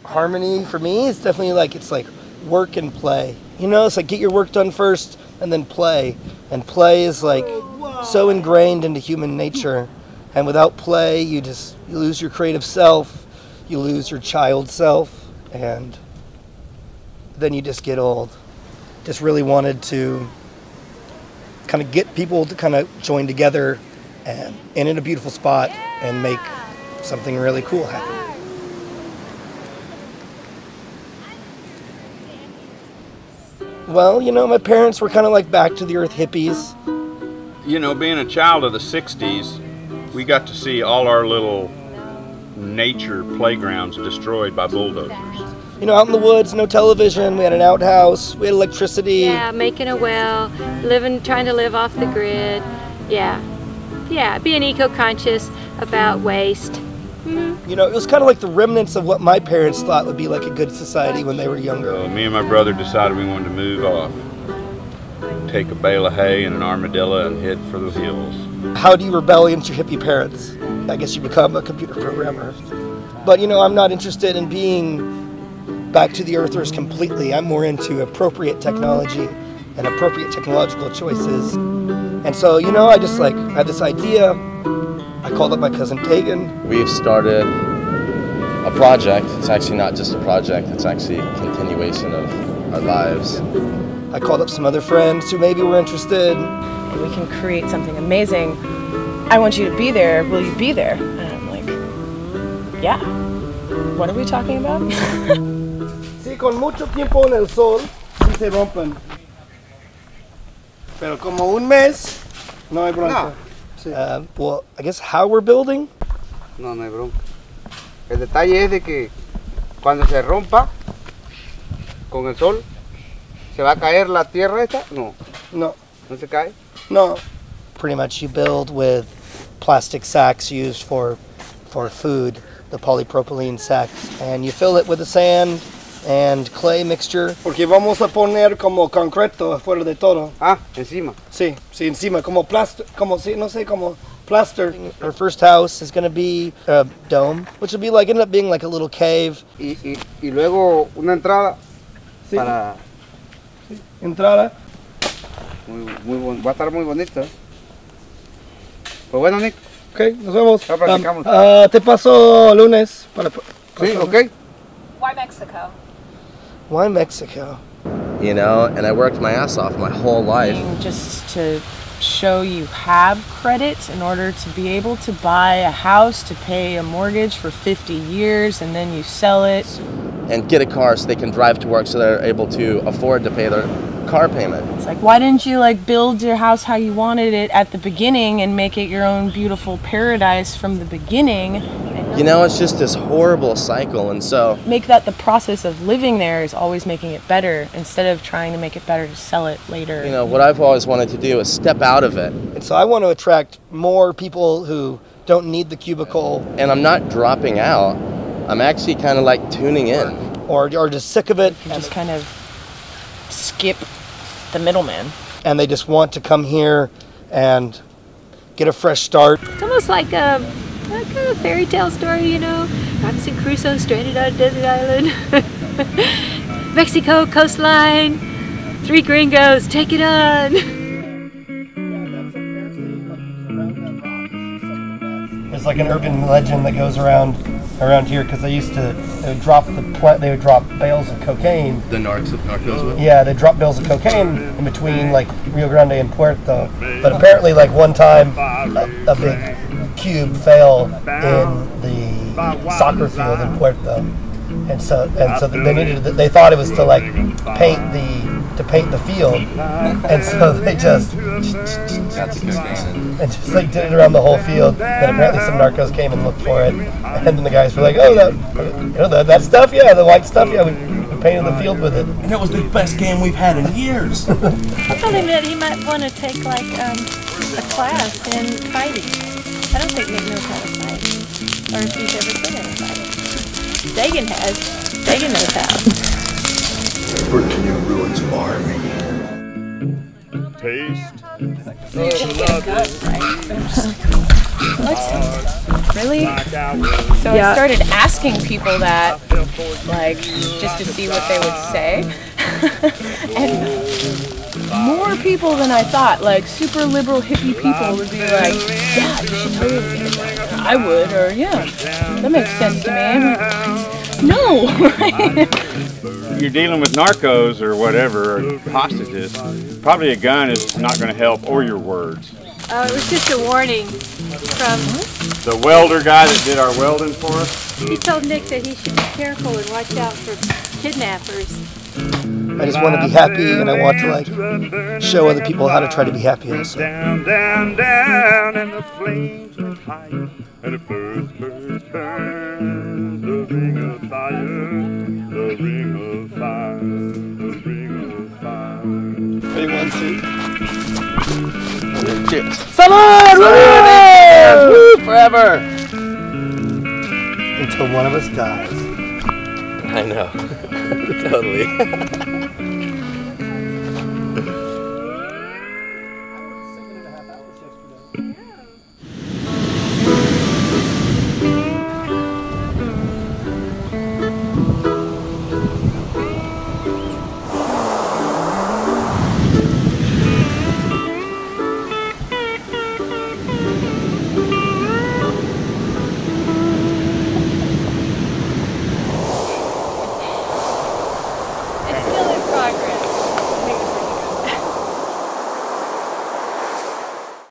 harmony for me is definitely like, it's like work and play. You know, it's like get your work done first and then play. And play is like so ingrained into human nature. And without play, you lose your creative self, you lose your child self, and then you just get old. Just really wanted to kind of get people to kind of join together and in a beautiful spot and make something really cool happen. Well, you know, my parents were kind of like back to the earth hippies. You know, being a child of the 60s, we got to see all our little nature playgrounds destroyed by bulldozers. You know, out in the woods, no television, we had an outhouse, we had electricity. Yeah, making a well, trying to live off the grid. Yeah, being eco-conscious about waste. You know, it was kind of like the remnants of what my parents thought would be like a good society when they were younger. So me and my brother decided we wanted to move off. Take a bale of hay and an armadillo and head for the hills. How do you rebel against your hippie parents? I guess you become a computer programmer. But you know, I'm not interested in being back to the earthers completely. I'm more into appropriate technology and appropriate technological choices. And so, you know, I just like had this idea. I called up my cousin Tegan. We've started a project. It's actually not just a project, it's actually a continuation of our lives. I called up some other friends who maybe were interested. And we can create something amazing. I want you to be there. Will you be there? And I'm like, yeah. What are we talking about? Sí, con mucho tiempo en el sol, sí se rompen. Pero como un mes, no hay bronca. No. Well, I guess how we're building? No, no hay bronca. El detalle es de que cuando se rompa con el sol, ¿se va a caer la tierra esta? No. No. ¿No se cae? No. Pretty much you build with plastic sacks used for food, the polypropylene sacks, and you fill it with the sand and clay mixture. Porque vamos a poner como concreto afuera de todo. Ah, encima. Sí, sí, encima, como plaster, como, sí, no sé, como plaster. Our first house is going to be a dome, which will be like, end up being like a little cave. Y luego una entrada sí. Para... Sí. Entrada. Va a estar muy bonito. Pues bueno, Nick. Ok, nos vemos. Ya practicamos. Te paso lunes. Sí, ok. Why Mexico? Why Mexico? You know, and I worked my ass off my whole life. Just to show you have credit in order to be able to buy a house, to pay a mortgage for 50 years, and then you sell it. And get a car so they can drive to work so they're able to afford to pay their car payment. It's like, why didn't you like build your house how you wanted it at the beginning and make it your own beautiful paradise from the beginning? You know, it's just this horrible cycle, and so... Make that the process of living there is always making it better instead of trying to make it better to sell it later. You know, what I've always wanted to do is step out of it. And so I want to attract more people who don't need the cubicle. And I'm not dropping out. I'm actually kind of like tuning in. Or just sick of it. And just kind of skip the middleman. And they just want to come here and get a fresh start. It's almost like a fairy tale story, you know. Robinson Crusoe stranded on a desert island. Mexico coastline, 3 gringos, take it on. There's like an urban legend that goes around here because they would drop bales of cocaine. The narcos would? Yeah, they drop bales of cocaine in between like Rio Grande and Puerto. But apparently, like one time, a big cube fell in the soccer field in Puerto, and so they thought it was to like paint the field, and so they just like did it around the whole field. Then apparently some narcos came and looked for it, and then the guys were like, "Oh, that stuff, yeah, the white stuff, yeah, we painted the field with it." And it was the best game we've had in years. I told him that he might want to take like a class in fighting. I don't think Nick knows how to fight, or if he's ever been in a fight. Dagan has. Dagan knows how. Virginia ruins army. Taste. What? Really? So I started asking people that, like just to see what they would say. And more people than I thought, like super liberal hippie people would be like, yeah, you should totally get it. I would, or yeah, that makes sense to me. I'm like, no. You're dealing with narcos or whatever, or hostages. Probably a gun is not going to help, or your words. Oh, it was just a warning from... The welder guy that did our welding for us? He told Nick that he should be careful and watch out for kidnappers. I just want to be happy, and I want to like show other people how to try to be happy also. Down, down, down, and the flames went higher, and it burns, burns, burns. The ring of fire, the ring of fire, the ring of fire. Ready, 1, 2. Cheers. Salud! Woo! Forever! Until one of us dies. I know. Totally.